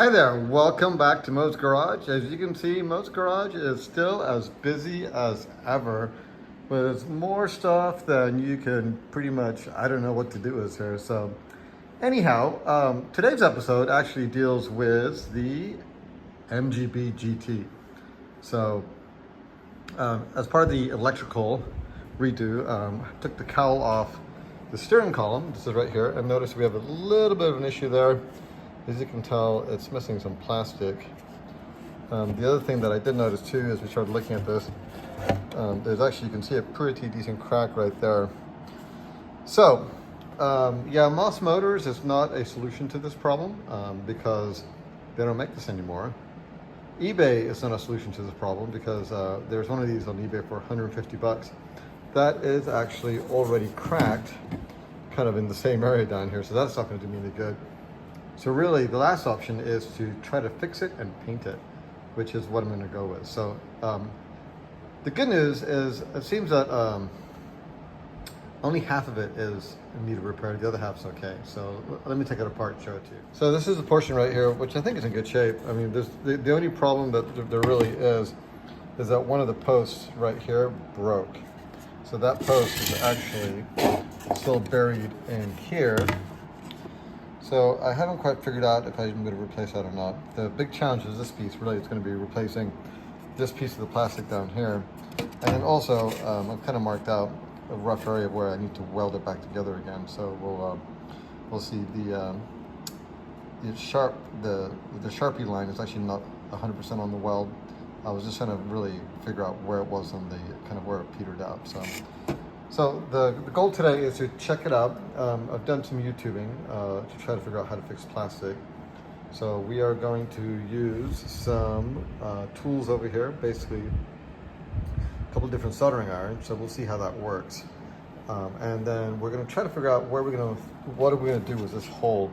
Hi there, welcome back to Mo's Garage. As you can see, Mo's Garage is still as busy as ever with more stuff than you can pretty much, I don't know what to do with here. So anyhow, today's episode actually deals with the MGB GT. So as part of the electrical redo, I took the cowl off the steering column. This is right here, and notice we have a little bit of an issue there. As you can tell, it's missing some plastic. The other thing that I did notice too, as we started looking at this, there's actually, you can see a pretty decent crack right there. So, yeah, Moss Motors is not a solution to this problem because they don't make this anymore. eBay is not a solution to this problem because there's one of these on eBay for 150 bucks. That is actually already cracked, kind of in the same area down here, so that's not going to do me any good. So really, the last option is to try to fix it and paint it, which is what I'm going to go with. So the good news is it seems that only half of it is in need of repair. The other half's okay. So let me take it apart and show it to you. So this is the portion right here, which I think is in good shape. I mean, the only problem that there really is that one of the posts right here broke. So that post is actually still buried in here. So I haven't quite figured out if I'm going to replace that or not. The big challenge is this piece. Really, it's going to be replacing this piece of the plastic down here. And then also, I've kind of marked out a rough area where I need to weld it back together again. So we'll see. The Sharpie line is actually not 100% on the weld. I was just trying to really figure out where it was on the kind of where it petered out. So the goal today is to check it out. I've done some YouTubing to try to figure out how to fix plastic. So we are going to use some tools over here, basically a couple different soldering irons. So we'll see how that works. And then we're going to try to figure out what are we going to do with this hole.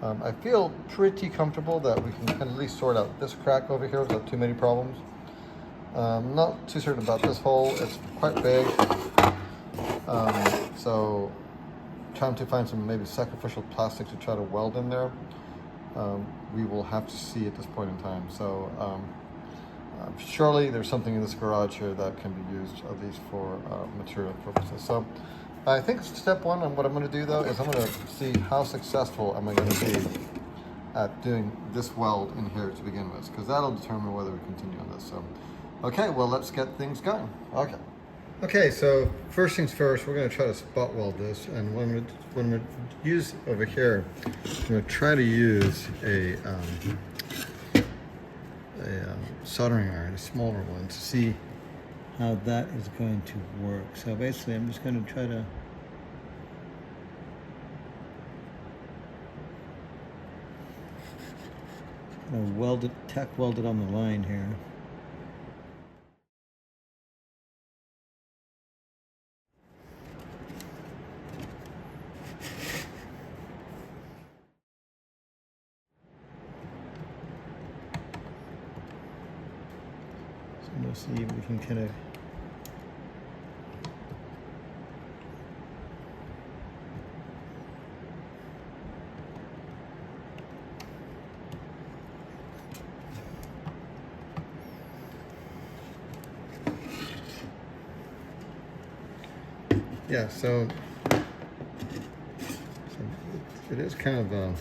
I feel pretty comfortable that we can at least sort out this crack over here without too many problems. Not too certain about this hole. It's quite big. So trying to find some maybe sacrificial plastic to try to weld in there. We will have to see at this point in time. So surely there's something in this garage here that can be used at least for material purposes. So I think step one on what I'm going to do though is I'm going to see how successful am I going to be at doing this weld in here to begin with, because that'll determine whether we continue on this. So okay, well, let's get things going. Okay, so first things first, we're going to try to spot weld this, and when we use over here, I'm going to try to use a soldering iron, a smaller one, to see how that is going to work. So basically, I'm just going to try to tack weld it on the line here. We'll see if we can kind of yeah, so it is kind of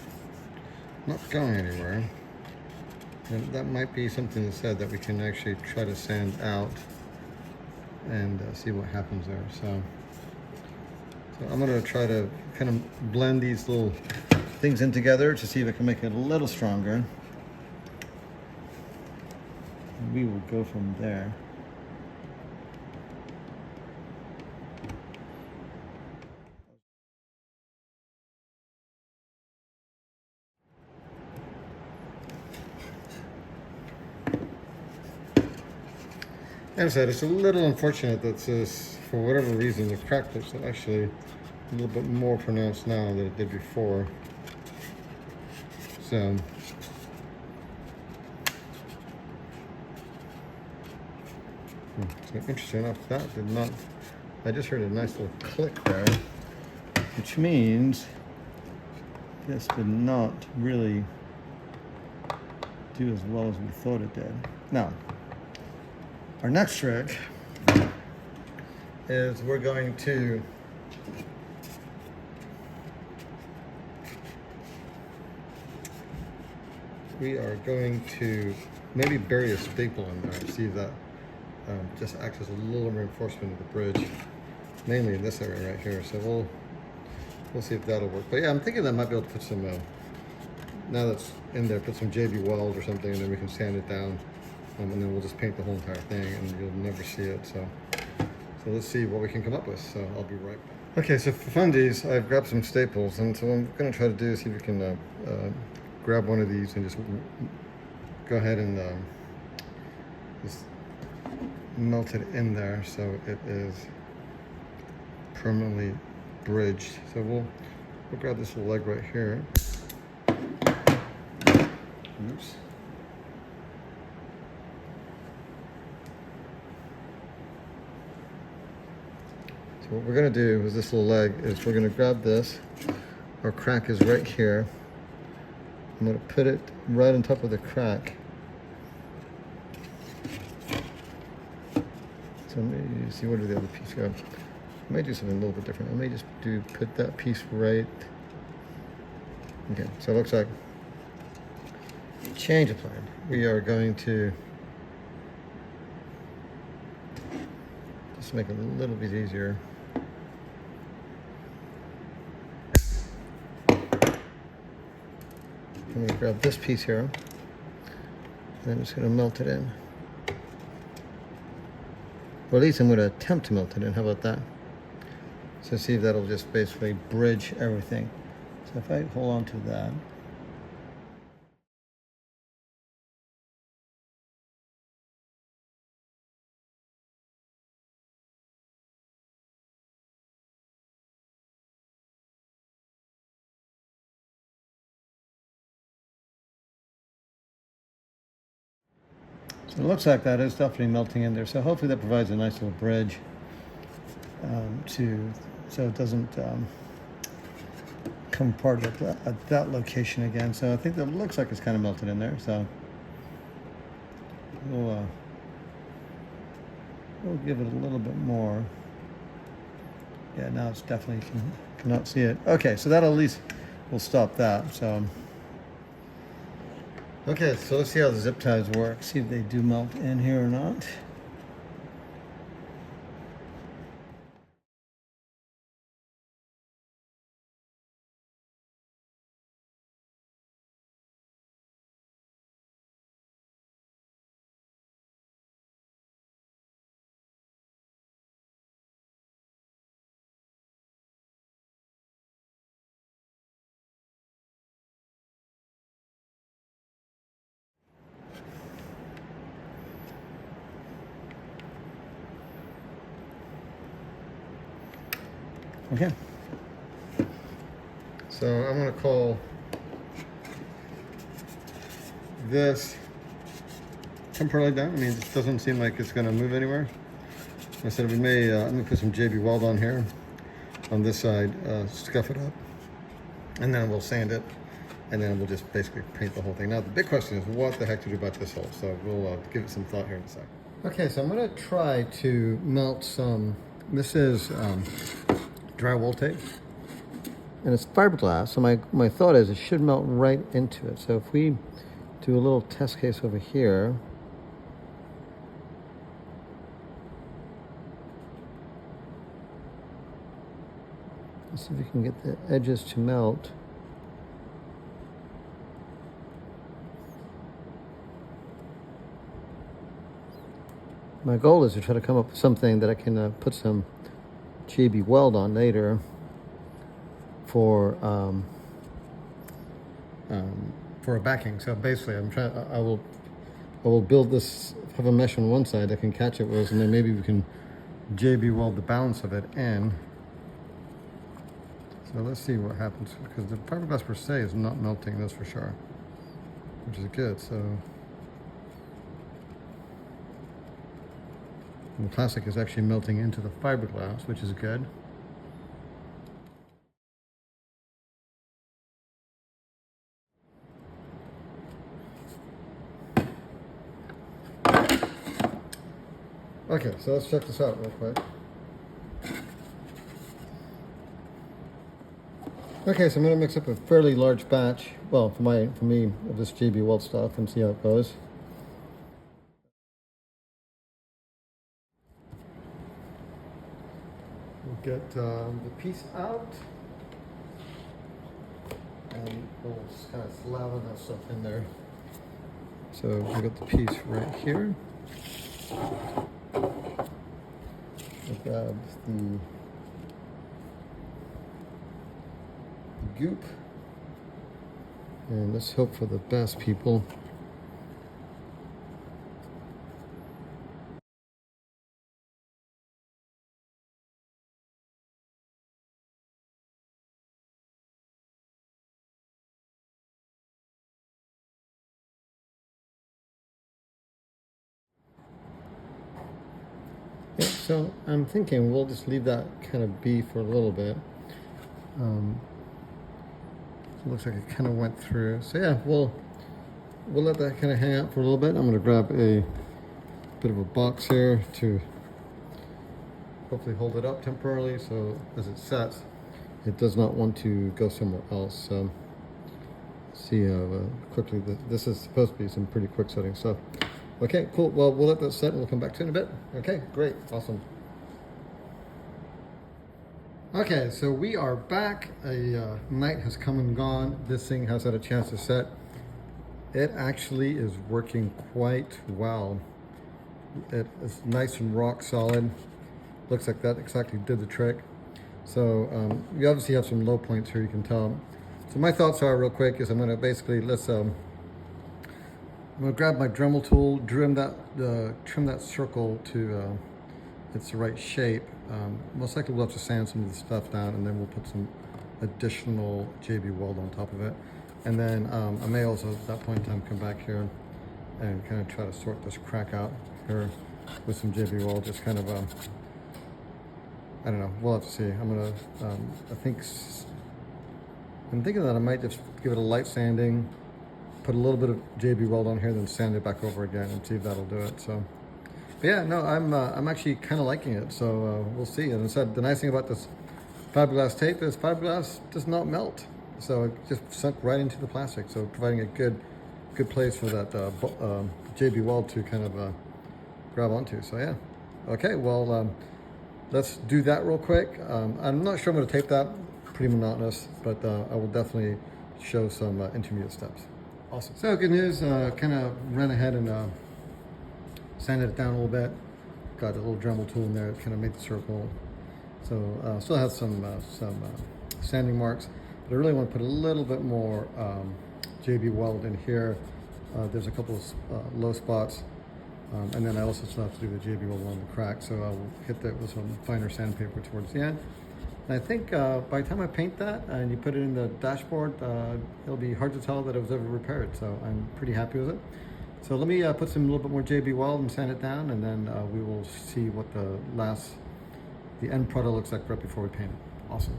not going anywhere. And that might be something that said that we can actually try to sand out and see what happens there. So I'm going to try to kind of blend these little things in together to see if I can make it a little stronger. We will go from there. As I said, it's a little unfortunate that this, for whatever reason, the crack looks actually a little bit more pronounced now than it did before. So interesting enough, that did not, I just heard a nice little click there, which means this did not really do as well as we thought it did. Now, our next trick is we're going to maybe bury a staple in there. See if that just acts as a little reinforcement of the bridge, mainly in this area right here. So we'll see if that'll work. But yeah, I'm thinking that I might be able to put some, now that's in there, put some JB Weld or something, and then we can sand it down, and then we'll just paint the whole entire thing, and you'll never see it. So let's see what we can come up with. So I'll be right back. Okay, so for fundies, I've grabbed some staples, and so what I'm going to try to do is see if we can grab one of these and just go ahead and just melt it in there so it is permanently bridged. So we'll grab this little leg right here. Oops. So what we're going to do with this little leg is we're going to grab this. Our crack is right here. I'm going to put it right on top of the crack. So maybe see where did the other piece go. I may do something a little bit different. I may just put that piece right. Okay, so it looks like change of plan. We are going to just make it a little bit easier. I'm going to grab this piece here, and I'm just going to melt it in. Or at least I'm going to attempt to melt it in. How about that? So see if that'll just basically bridge everything. So if I hold on to that. So it looks like that is definitely melting in there. So hopefully that provides a nice little bridge so it doesn't come apart at that location again. So I think that looks like it's kind of melted in there. So we'll give it a little bit more. Yeah, now it's definitely cannot see it. Okay, so that at least will stop that. So. Okay, so let's see how the zip ties work. See if they do melt in here or not. Okay. So I'm going to call this temporarily down. I mean, it doesn't seem like it's going to move anywhere. I said we may, I'm going to put some JB Weld on here, on this side, scuff it up, and then we'll sand it, and then we'll just basically paint the whole thing. Now, the big question is what the heck to do about this hole, so we'll give it some thought here in a second. Okay, so I'm going to try to melt some, this is drywall tape, and it's fiberglass, so my thought is it should melt right into it. So if we do a little test case over here, let's see if we can get the edges to melt. My goal is to try to come up with something that I can put some JB Weld on later for a backing. So basically, I will build this, have a mesh on one side that can catch it with, and then maybe we can JB Weld the balance of it in. So let's see what happens, because the fiberglass per se is not melting, that's for sure, which is good. So the plastic is actually melting into the fiberglass, which is good. Okay, so let's check this out real quick. Okay, so I'm gonna mix up a fairly large batch, well, for me, of this JB Weld stuff and see how it goes. We'll get the piece out, and we'll just kind of slather that stuff in there. So we got the piece right here. We'll grab the goop, and let's hope for the best, people. Yeah, so I'm thinking we'll just leave that kind of be for a little bit. It looks like it kind of went through. So yeah, we'll let that kind of hang out for a little bit. I'm going to grab a bit of a box here to hopefully hold it up temporarily, so as it sets, it does not want to go somewhere else. So see how quickly this is supposed to be some pretty quick setting stuff. Okay, cool. Well, we'll let that set and we'll come back to it in a bit. Okay, great. Awesome. Okay, so we are back. A night has come and gone. This thing has had a chance to set. It actually is working quite well. It is nice and rock solid. Looks like that exactly did the trick. So you obviously have some low points here, you can tell. So my thoughts are, real quick, is I'm going to basically, I'm going to grab my Dremel tool, trim that circle to it's the right shape. Most likely we'll have to sand some of the stuff down, and then we'll put some additional JB Weld on top of it. And then I may also at that point in time come back here and kind of try to sort this crack out here with some JB Weld, just kind of I don't know, we'll have to see. I'm gonna I'm thinking that I might just give it a light sanding, put a little bit of JB Weld on here, then sand it back over again and see if that'll do it. So but yeah, no, I'm actually kind of liking it, so we'll see. And I said, the nice thing about this fiberglass tape is fiberglass does not melt, so it just sunk right into the plastic, so providing a good place for that JB Weld to kind of grab onto. So yeah, okay, well, let's do that real quick. I'm not sure I'm going to tape that, pretty monotonous, but I will definitely show some intermediate steps. Awesome. So good news, kind of ran ahead and sanded it down a little bit. Got a little Dremel tool in there, kind of made the circle. So still has some sanding marks, but I really want to put a little bit more JB Weld in here. There's a couple of low spots, and then I also still have to do the JB Weld on the crack, so I'll hit that with some finer sandpaper towards the end. And I think by the time I paint that and you put it in the dashboard, it'll be hard to tell that it was ever repaired, so I'm pretty happy with it. So let me put some a little bit more JB Weld and sand it down, and then we will see what the end product looks like right before we paint it. Awesome.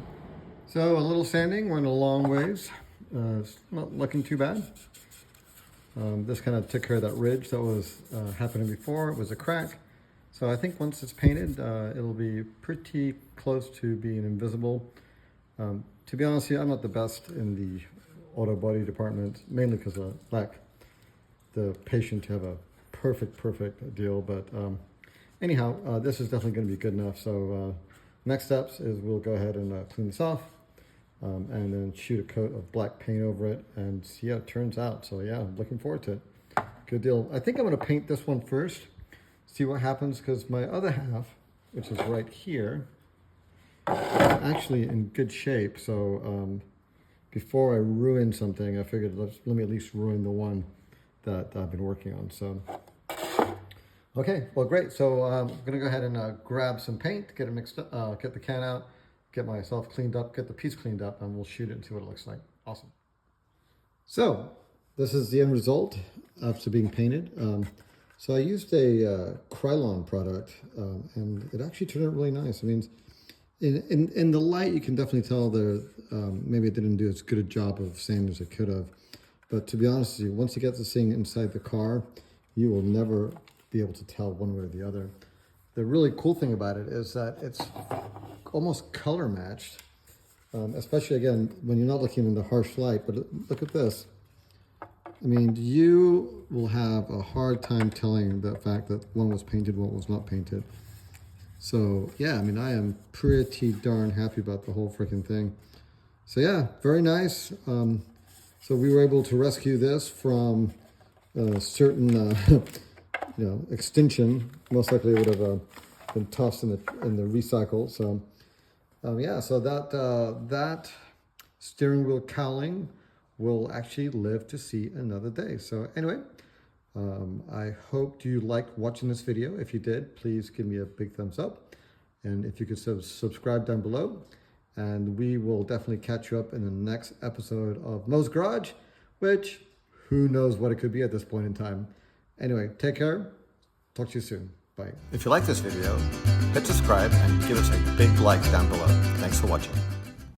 So a little sanding went a long ways. It's not looking too bad. This kind of took care of that ridge that was happening before. It was a crack. So I think once it's painted, it'll be pretty close to being invisible. To be honest with you, I'm not the best in the auto body department, mainly because I lack the patience to have a perfect deal. But anyhow, this is definitely going to be good enough. So next steps is we'll go ahead and clean this off, and then shoot a coat of black paint over it and see how it turns out. So yeah, I'm looking forward to it. Good deal. I think I'm going to paint this one first, see what happens, because my other half, which is right here, is actually in good shape. So before I ruin something, I figured let me at least ruin the one that I've been working on. So okay, well, great. So I'm gonna go ahead and grab some paint, get it mixed up, get the can out, get myself cleaned up, get the piece cleaned up, and we'll shoot it and see what it looks like. Awesome. So this is the end result after being painted. So I used a Krylon product, and it actually turned out really nice. I mean, in the light, you can definitely tell maybe it didn't do as good a job of sanding as it could have. But to be honest with you, once you get this thing inside the car, you will never be able to tell one way or the other. the really cool thing about it is that it's almost color matched, especially again, when you're not looking in the harsh light, but look at this. I mean, you will have a hard time telling the fact that one was painted, one was not painted. So yeah, I mean, I am pretty darn happy about the whole freaking thing. So yeah, very nice. So we were able to rescue this from a certain, extinction. Most likely it would have been tossed in the recycle. So yeah, so that steering wheel cowling will actually live to see another day. So anyway, I hope you liked watching this video. If you did, please give me a big thumbs up. And if you could subscribe down below. And we will definitely catch you up in the next episode of Mo's Garage, which who knows what it could be at this point in time. Anyway, take care. Talk to you soon. Bye. If you like this video, hit subscribe and give us a big like down below. Thanks for watching.